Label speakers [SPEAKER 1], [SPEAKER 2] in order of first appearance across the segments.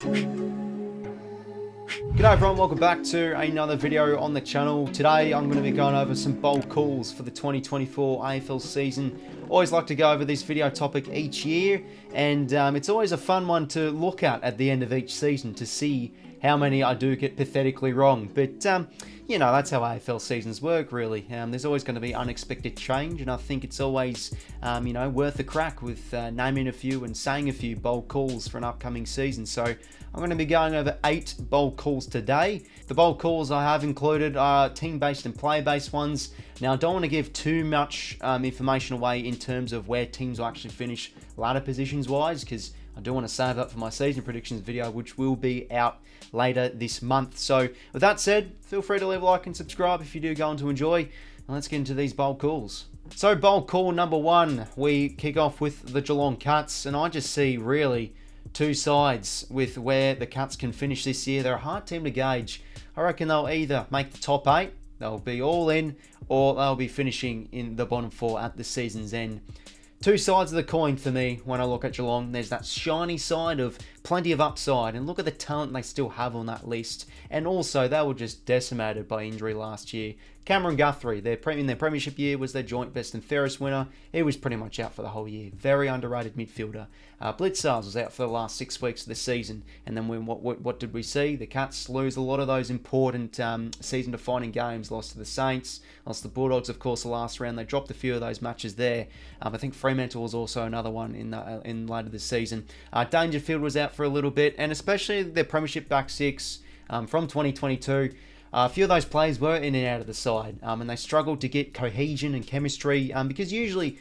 [SPEAKER 1] G'day everyone, welcome back to another video on the channel. Today I'm going to be going over some bold calls for the 2024 AFL season. Always like to go over this video topic each year, and it's always a fun one to look at the end of each season to see how many I do get pathetically wrong. But you know, that's how AFL seasons work, really. There's always going to be unexpected change, and I think it's always, you know, worth a crack with naming a few and saying a few bold calls for an upcoming season. So I'm going to be going over 8 bold calls today. The bold calls I have included are team-based and player-based ones. Now, I don't want to give too much information away in terms of where teams will actually finish ladder positions-wise, because I do want to save that for my season predictions video, which will be out later this month. So with that said, feel free to leave a like and subscribe if you do go on to enjoy. And let's get into these bold calls. So bold call number 1, we kick off with the Geelong Cats, and I just see really two sides with where the Cats can finish this year. They're a hard team to gauge. I reckon they'll either make the top 8, they'll be all in, or they'll be finishing in the bottom 4 at the season's end. Two sides of the coin for me when I look at Geelong. There's that shiny side of plenty of upside, and look at the talent they still have on that list. And also, they were just decimated by injury last year. Cameron Guthrie, in their premiership year, was their joint best and fairest winner. He was pretty much out for the whole year. Very underrated midfielder. Blitzars was out for the last 6 weeks of the season. And then what did we see? The Cats lose a lot of those important season-defining games. Lost to the Saints, lost to the Bulldogs, of course, the last round. They dropped a few of those matches there. I think Fremantle was also another one in later this season. Dangerfield was out for a little bit, and especially their premiership back 6 from 2022. A few of those players were in and out of the side, and they struggled to get cohesion and chemistry, because usually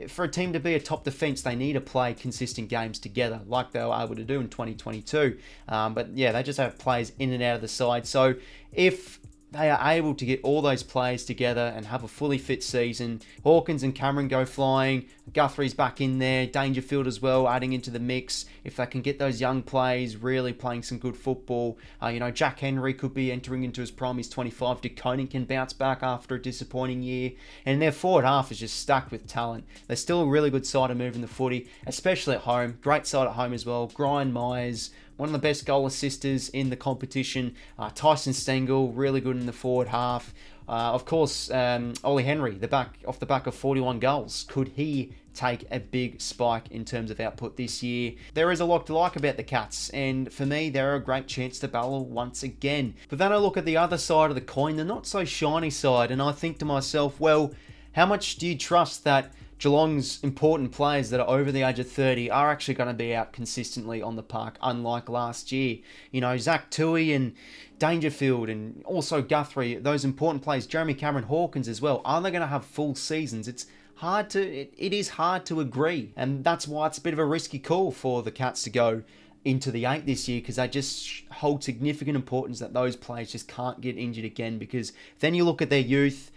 [SPEAKER 1] for a team to be a top defence, they need to play consistent games together, like they were able to do in 2022. But yeah, they just have players in and out of the side. So if they are able to get all those players together and have a fully fit season, Hawkins and Cameron go flying, Guthrie's back in there, Dangerfield as well, adding into the mix. If they can get those young players really playing some good football, you know, Jack Henry could be entering into his prime, he's 25, 𝐓𝐡𝐞 can bounce back after a disappointing year, and their forward half is just stacked with talent. They're still a really good side of moving the footy, especially at home, great side at home as well. Brian Myers, one of the best goal assisters in the competition. Tyson Stengel, really good in the forward half. Of course, Ollie Henry, off the back of 41 goals. Could he take a big spike in terms of output this year? There is a lot to like about the Cats, and for me, they're a great chance to battle once again. But then I look at the other side of the coin, the not so shiny side, and I think to myself, well, how much do you trust that Geelong's important players that are over the age of 30 are actually going to be out consistently on the park, unlike last year? You know, 𝐓𝐴𝐶 and Dangerfield and also Guthrie, those important players, Jeremy Cameron, Hawkins as well, are they going to have full seasons? It's hard to, it is hard to agree, and that's why it's a bit of a risky call for the Cats to go into the 8 this year, because they just hold significant importance that those players just can't get injured again. Because then you look at their youth,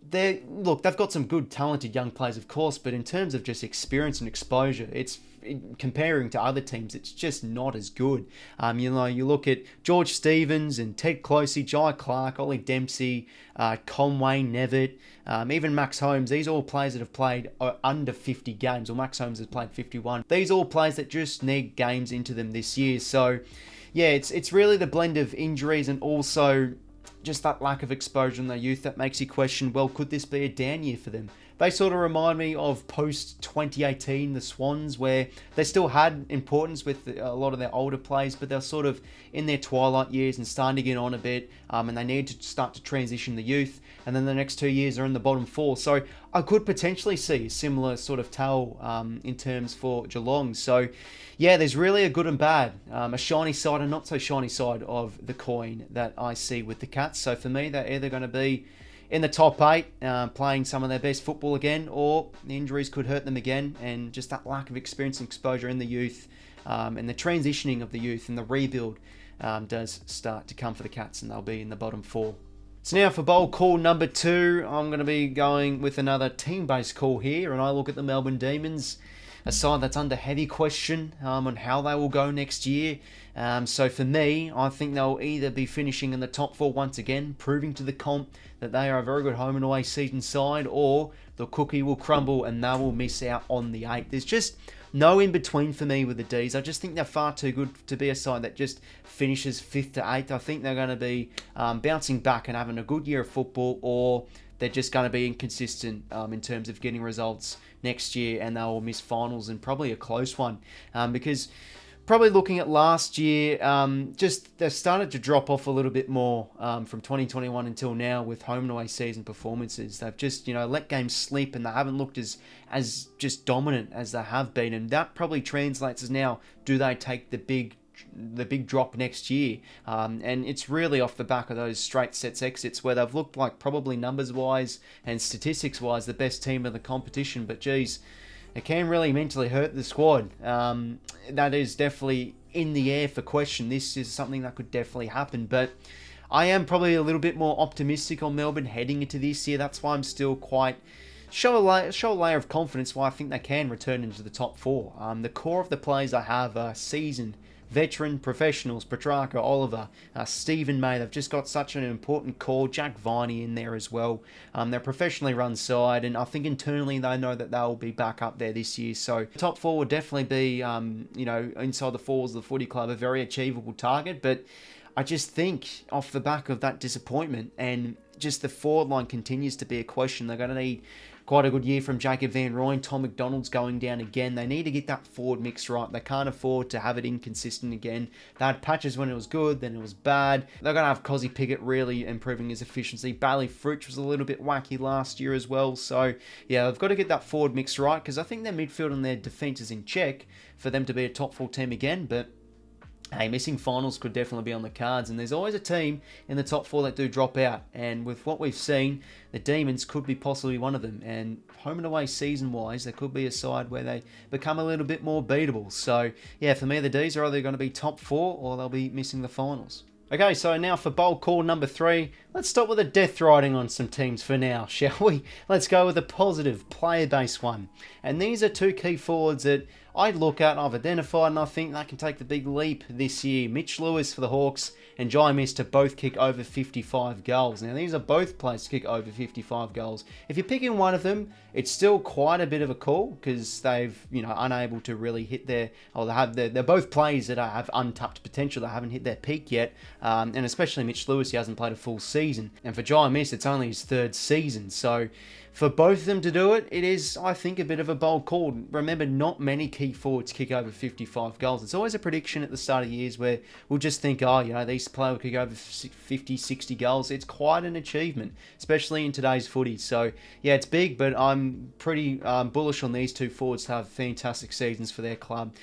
[SPEAKER 1] they've got some good talented young players, of course, but in terms of just experience and exposure, comparing to other teams, it's just not as good. You know, you look at George Stevens and Ted Closey, Jai Clark, Ollie Dempsey, Conway, Nevitt, even Max Holmes. These are all players that have played under 50 games, or Max Holmes has played 51. These are all players that just need games into them this year. So yeah, it's really the blend of injuries and also just that lack of exposure in their youth that makes you question, well, could this be a down year for them? They sort of remind me of post-2018, the Swans, where they still had importance with a lot of their older players, but they're sort of in their twilight years and starting to get on a bit, and they need to start to transition the youth, and then the next 2 years are in the bottom 4. So I could potentially see a similar sort of tale in terms for Geelong. So yeah, there's really a good and bad, a shiny side and not so shiny side of the coin that I see with the Cats. So for me, they're either going to be in the top 8, playing some of their best football again, or the injuries could hurt them again, and just that lack of experience and exposure in the youth, and the transitioning of the youth and the rebuild does start to come for the Cats, and they'll be in the bottom 4. So now for bold call number 2, I'm going to be going with another team-based call here, and I look at the Melbourne Demons, a side that's under heavy question on how they will go next year. So for me, I think they'll either be finishing in the top 4 once again, proving to the comp that they are a very good home and away season side, or the cookie will crumble and they will miss out on the 8. There's just no in between for me with the D's. I just think they're far too good to be a side that just finishes 5th to 8th. I think they're going to be bouncing back and having a good year of football, or they're just going to be inconsistent in terms of getting results next year, and they'll miss finals, and probably a close one, because probably looking at last year, just they've started to drop off a little bit more from 2021 until now with home and away season performances. They've just, let games slip, and they haven't looked as just dominant as they have been, and that probably translates as now, do they take the big drop next year? And it's really off the back of those straight sets exits where they've looked like, probably numbers wise and statistics wise, the best team of the competition, but geez, it can really mentally hurt the squad. That is definitely in the air for question. This is something that could definitely happen, but I am probably a little bit more optimistic on Melbourne heading into this year. That's why I'm still quite show a layer of confidence why I think they can return into the top 4. The core of the players I have are seasoned veteran professionals: Petrarca, Oliver, Stephen May. They've just got such an important core. Jack Viney in there as well. They're a professionally run side, and I think internally they know that they'll be back up there this year. So top 4 would definitely be, inside the 4s of the footy club, a very achievable target. But I just think off the back of that disappointment, and just the forward line continues to be a question, they're going to need quite a good year from Jacob Van Rooyen. Tom McDonald's going down again. They need to get that forward mix right. They can't afford to have it inconsistent again. They had patches when it was good, then it was bad. They're going to have 𝐼𝐶𝐵𝗏𝗏 improving improving his efficiency. Bailey Fruch was a little bit wacky last year as well. So, yeah, they've got to get that forward mix right, because I think their midfield and their defence is in check for them to be a top 4 team again. But hey, missing finals could definitely be on the cards, and there's always a team in the top 4 that do drop out, and with what we've seen, the Demons could be possibly one of them, and home and away season-wise, there could be a side where they become a little bit more beatable. So, yeah, for me, the Ds are either going to be top 4, or they'll be missing the finals. Okay, so now for bold call number 3, let's stop with the death riding on some teams for now, shall we? Let's go with a positive, player-based one. And these are 2 key forwards that I look at, I've identified, and I think they can take the big leap this year. Mitch Lewis for the Hawks and Joice to both kick over 55 goals. Now, these are both players to kick over 55 goals. If you're picking one of them, it's still quite a bit of a call, because they've, unable to really hit their, or they're both players that have untapped potential. They haven't hit their peak yet, and especially Mitch Lewis, he hasn't played a full season. And for Joice, it's only his 3rd season. So for both of them to do it, it is, I think, a bit of a bold call. Remember, not many key forwards kick over 55 goals. It's always a prediction at the start of years where we'll just think, these players will kick over 50, 60 goals. It's quite an achievement, especially in today's footy. So, yeah, it's big, but I'm pretty bullish on these 2 forwards to have fantastic seasons for their club.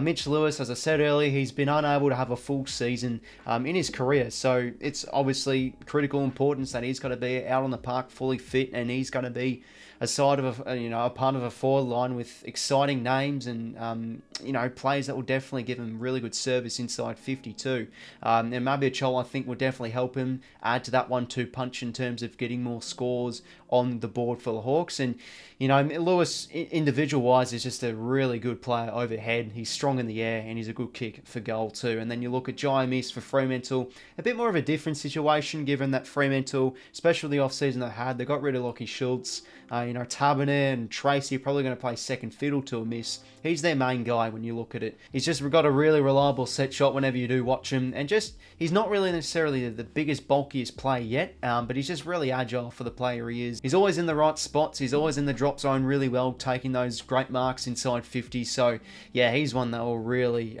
[SPEAKER 1] Mitch Lewis, as I said earlier, he's been unable to have a full season in his career. So it's obviously critical importance that he's got to be out on the park fully fit, and he's going to be a side of a part of a forward line with exciting names and players that will definitely give him really good service inside 52. And 𝐼𝐶𝗵𝗏𝗯, I think, will definitely help him add to that 1-2 punch in terms of getting more scores on the board for the Hawks. And Lewis, individual wise, is just a really good player overhead. He's strong in the air, and he's a good kick for goal too. And then you look at Joice for Fremantle, a bit more of a different situation, given that Fremantle, especially the off-season they got rid of 𝐼𝐶𝗵𝗏𝗯𝗏. Taberner and Tracy are probably going to play second fiddle to 𝐼𝐶𝗏𝗏𝗏𝗏. He's their main guy when you look at it. He's just got a really reliable set shot whenever you do watch him, and just, he's not really necessarily the biggest, bulkiest player yet, but he's just really agile for the player he is. He's always in the right spots. He's always in the drop zone really well, taking those great marks inside 50. So, yeah, he's one that will really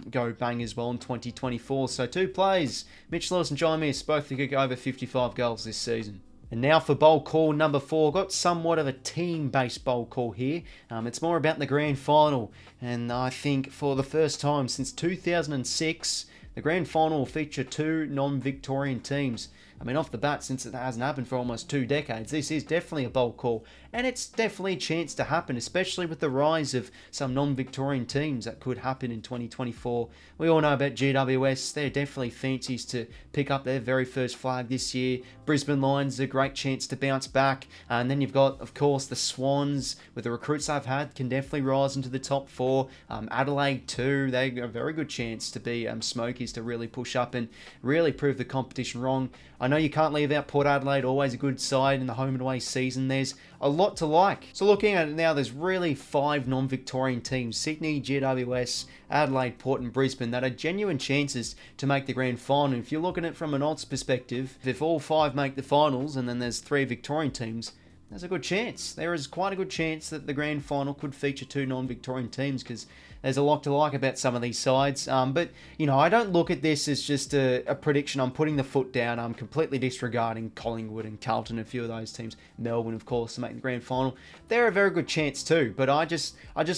[SPEAKER 1] go bang as well in 2024. So 2 players, Mitch Lewis and Joice, both to kick over 55 goals this season. And now for bold call number 4. Got somewhat of a team-based bold call here. It's more about the grand final. And I think for the first time since 2006, the grand final will feature 2 non-Victorian teams. I mean, off the bat, since it hasn't happened for almost 2 decades, this is definitely a bold call. And it's definitely a chance to happen, especially with the rise of some non-Victorian teams that could happen in 2024. We all know about GWS. They're definitely fancies to pick up their very first flag this year. Brisbane Lions, a great chance to bounce back. And then you've got, of course, the Swans, with the recruits they've had, can definitely rise into the top 4. Adelaide too, they got a very good chance to be Smokies, to really push up and really prove the competition wrong. I know you can't leave out Port Adelaide, always a good side in the home and away season. There's a lot to like. So looking at it now, there's really 5 non-Victorian teams, Sydney, GWS, Adelaide, Port and Brisbane, that are genuine chances to make the grand final. If you're looking at it from an odds perspective, if all 5 make the finals and then there's 3 Victorian teams, there's a good chance. There is quite a good chance that the grand final could feature 2 non-Victorian teams, because there's a lot to like about some of these sides. But, you know, I don't look at this as just a prediction. I'm putting the foot down. I'm completely disregarding Collingwood and Carlton, a few of those teams. Melbourne, of course, to make the grand final. They're a very good chance too. But I just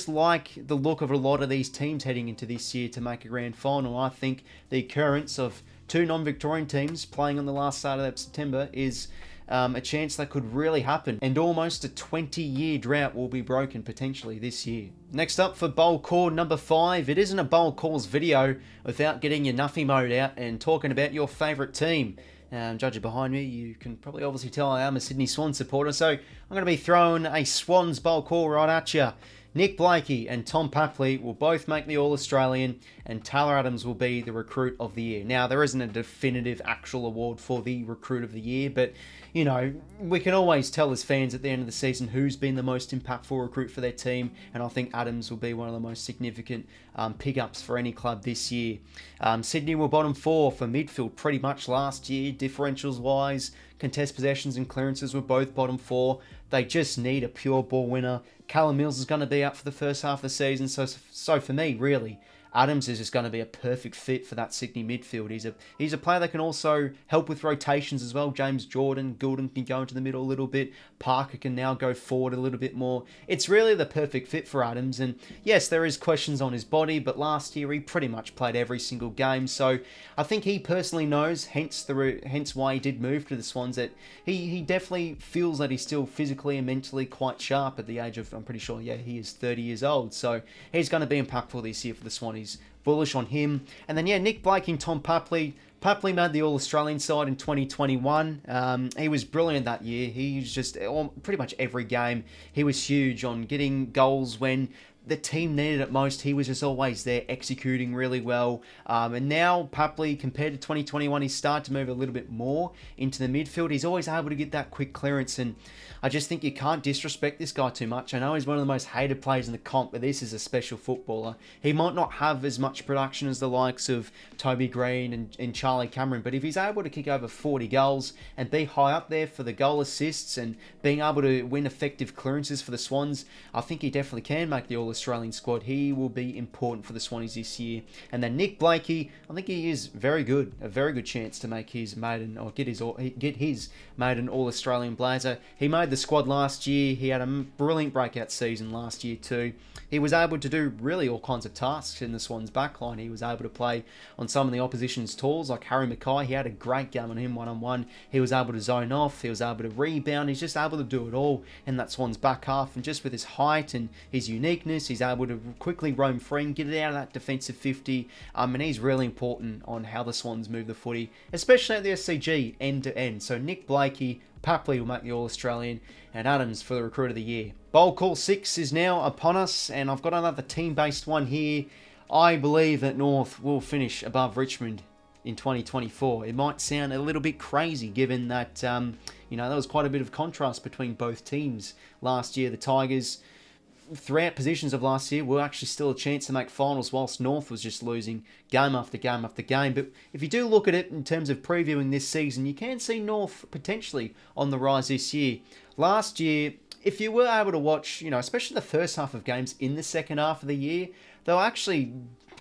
[SPEAKER 1] like the look of a lot of these teams heading into this year to make a grand final. I think the occurrence of 2 non-Victorian teams playing on the last Saturday of September is a chance that could really happen, and almost a 20-year drought will be broken potentially this year. Next up for bowl call number 5, it isn't a bowl calls video without getting your nuffy mode out and talking about your favourite team. Judging behind me, you can probably obviously tell I am a Sydney Swans supporter, so I'm going to be throwing a Swans bowl call right at you. Nick Blakey and Tom Papley will both make the All-Australian, and Taylor Adams will be the Recruit of the Year. Now, there isn't a definitive actual award for the Recruit of the Year, but, you know, we can always tell as fans at the end of the season who's been the most impactful recruit for their team, and I think Adams will be one of the most significant pickups for any club this year. Sydney were bottom 4 for midfield pretty much last year, differentials-wise. Contest possessions and clearances were both bottom 4. They just need a pure ball winner. Callum Mills is going to be out for the first half of the season, so for me, really, Adams is just going to be a perfect fit for that Sydney midfield. He's a player that can also help with rotations as well. James Jordan, Goulden can go into the middle a little bit. Parker can now go forward a little bit more. It's really the perfect fit for Adams. And yes, there is questions on his body, but last year he pretty much played every single game. So I think he personally knows, hence why he did move to the Swans, that he definitely feels that he's still physically and mentally quite sharp at the age of, I'm pretty sure, yeah, he is 30 years old. So he's going to be impactful this year for the Swans. Bullish on him. And then, yeah, Nick Blake and Tom Papley. Papley made the All-Australian side in 2021. He was brilliant that year. He was just, pretty much every game, he was huge on getting goals when the team needed it most. He was just always there, executing really well. And now Papley, compared to 2021, he's started to move a little bit more into the midfield. He's always able to get that quick clearance, and I just think you can't disrespect this guy too much. I know he's one of the most hated players in the comp, but this is a special footballer. He might not have as much production as the likes of Toby Green and Charlie Cameron, but if he's able to kick over 40 goals and be high up there for the goal assists and being able to win effective clearances for the Swans, I think he definitely can make the All-Australian squad. He will be important for the Swannies this year. And then Nick Blakey, I think he is very good, a very good chance to make his maiden, or get his maiden All-Australian blazer. He made the squad last year. He had a brilliant breakout season last year too. He was able to do really all kinds of tasks in the Swans backline. He was able to play on some of the opposition's tools, like Harry Mackay. He had a great game on him one-on-one. He was able to zone off. He was able to rebound. He's just able to do it all in that Swans back half. And just with his height and his uniqueness, he's able to quickly roam free and get it out of that defensive 50. And he's really important on how the Swans move the footy, especially at the SCG end to end. So Nick Blakey, Papley will make the All-Australian, and Adams for the Recruit of the Year. Bowl Call 6 is now upon us, and I've got another team-based one here. I believe that North will finish above Richmond in 2024. It might sound a little bit crazy given that, you know, there was quite a bit of contrast between both teams last year. The Tigers, throughout positions of last year, were actually still a chance to make finals, whilst North was just losing game after game after game. But if you do look at it in terms of previewing this season, you can see North potentially on the rise this year. Last year, if you were able to watch, you know, especially the first half of games in the second half of the year, they were actually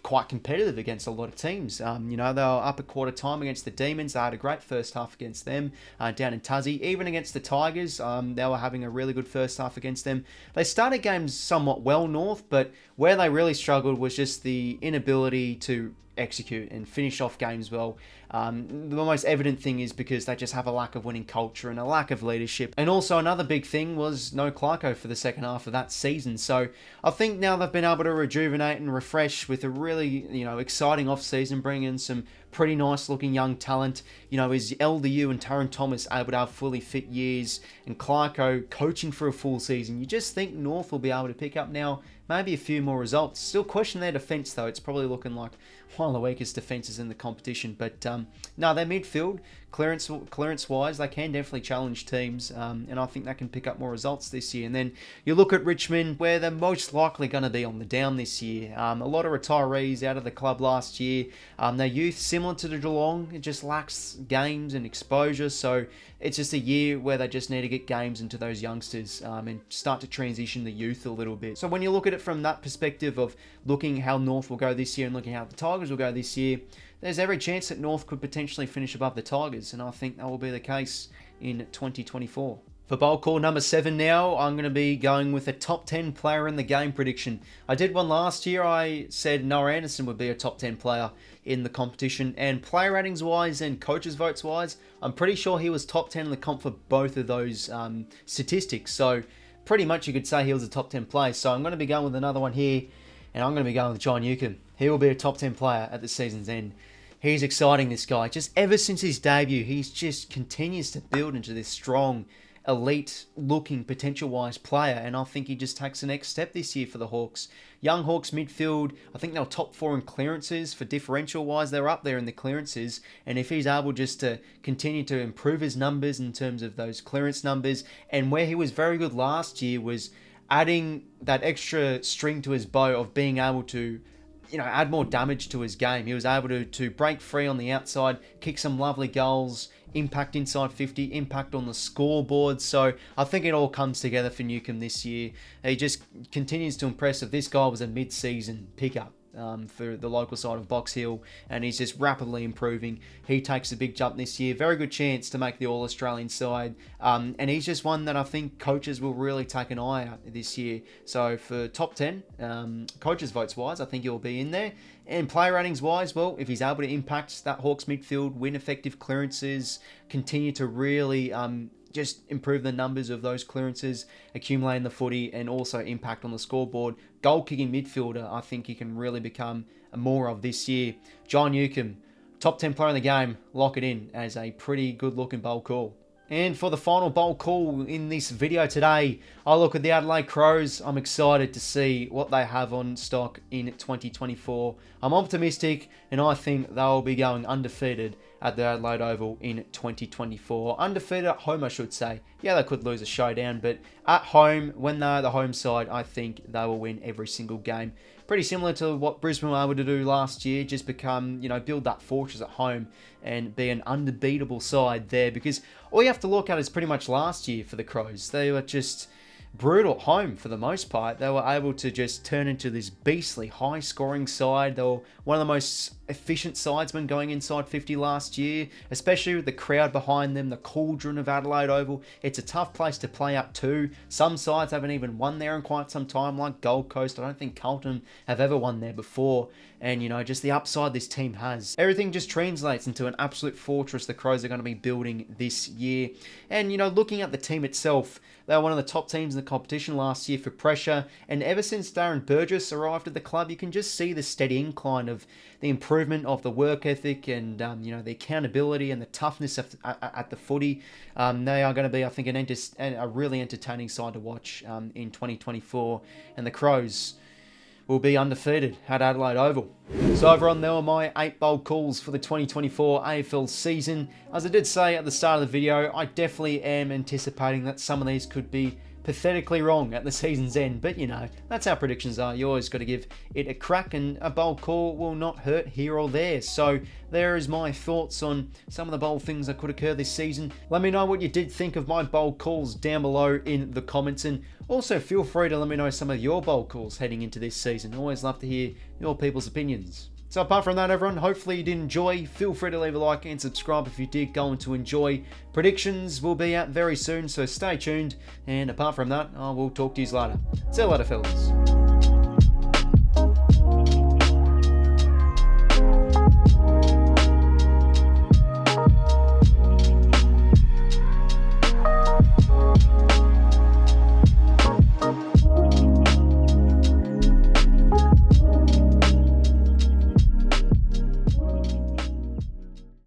[SPEAKER 1] quite competitive against a lot of teams. You know, they were up at quarter time against the Demons. They had a great first half against them down in Tassie. Even against the Tigers, they were having a really good first half against them. They started games somewhat well, North, but where they really struggled was just the inability to execute and finish off games well. The most evident thing is because they just have a lack of winning culture and a lack of leadership. And also another big thing was no 𝐼𝐶𝐞 for the second half of that season. So I think now they've been able to rejuvenate and refresh with a really, you know, exciting off-season, bring in some pretty nice looking young talent. You know, is LDU and Taron Thomas able to have fully fit years, and 𝐼𝐶𝐞 coaching for a full season? You just think North will be able to pick up now maybe a few more results. Still question their defence though. It's probably looking like one of the weakest defences in the competition. But no, their midfield, clearance-wise, they can definitely challenge teams, and I think they can pick up more results this year. And then you look at Richmond, where they're most likely going to be on the down this year. A lot of retirees out of the club last year. Their youth, similar to the Geelong, it just lacks games and exposure. So it's just a year where they just need to get games into those youngsters and start to transition the youth a little bit. So when you look at it from that perspective of looking how North will go this year and looking how the Tigers will go this year, there's every chance that North could potentially finish above the Tigers, and I think that will be the case in 2024. For bowl call number 7 now, I'm going to be going with a top 10 player in the game prediction. I did one last year. I said Noah Anderson would be a top 10 player in the competition, and player ratings wise and coaches votes wise, I'm pretty sure he was top 10 in the comp for both of those statistics. So pretty much you could say he was a top 10 player. So I'm going to be going with another one here, and I'm going to be going with Joice 𝐓𝐿. He will be a top 10 player at the season's end. He's exciting, this guy. Just ever since his debut, he's just continues to build into this strong, elite-looking, potential-wise player, and I think he just takes the next step this year for the Hawks. Young Hawks midfield, I think they were top 4 in clearances. For differential-wise, they're up there in the clearances, and if he's able just to continue to improve his numbers in terms of those clearance numbers, and where he was very good last year was adding that extra string to his bow of being able to add more damage to his game. He was able to break free on the outside, kick some lovely goals, impact inside 50, impact on the scoreboard. So I think it all comes together for 𝐓𝐿 this year. He just continues to impress. If this guy was a mid-season pickup for the local side of Box Hill, and he's just rapidly improving. He takes a big jump this year. Very good chance to make the All-Australian side. And he's just one that I think coaches will really take an eye at this year. So for top 10, coaches votes wise, I think he'll be in there. And player ratings wise, well, if he's able to impact that Hawks midfield, win effective clearances, continue to really just improve the numbers of those clearances, accumulating the footy, and also impact on the scoreboard. Goal-kicking midfielder, I think he can really become more of this year. Joice 𝐓𝐿, top 10 player in the game, lock it in as a pretty good-looking bowl call. And for the final bowl call in this video today, I look at the Adelaide Crows. I'm excited to see what they have on stock in 2024. I'm optimistic, and I think they'll be going undefeated at the Adelaide Oval in 2024. Undefeated at home, I should say. Yeah, they could lose a showdown, but at home, when they're the home side, I think they will win every single game. Pretty similar to what Brisbane were able to do last year, just become, build that fortress at home and be an unbeatable side there, because all you have to look at is pretty much last year for the Crows. They were just brutal at home for the most part. They were able to just turn into this beastly high-scoring side. They were one of the most efficient sides when going inside 50 last year, especially with the crowd behind them, the cauldron of Adelaide Oval. It's a tough place to play up to. Some sides haven't even won there in quite some time, like Gold Coast. I don't think Carlton have ever won there before. And, just the upside this team has. Everything just translates into an absolute fortress the Crows are going to be building this year. And, looking at the team itself, they were one of the top teams in the competition last year for pressure. And ever since Darren Burgess arrived at the club, you can just see the steady incline of the improvement of the work ethic and, the accountability and the toughness at the footy. They are going to be, I think, a really entertaining side to watch in 2024. And the Crows will be undefeated at Adelaide Oval. So overall, there were my 8 bold calls for the 2024 AFL season. As I did say at the start of the video, I definitely am anticipating that some of these could be pathetically wrong at the season's end, but that's how predictions are. You always got to give it a crack, and a bold call will not hurt here or there. So there is my thoughts on some of the bold things that could occur this season. Let me know what you did think of my bold calls down below in the comments, and also feel free to let me know some of your bold calls heading into this season. Always love to hear your people's opinions. So apart from that, everyone, hopefully you did enjoy. Feel free to leave a like and subscribe if you did go on to enjoy. Predictions will be out very soon, so stay tuned. And apart from that, I will talk to you later. See you later, fellas.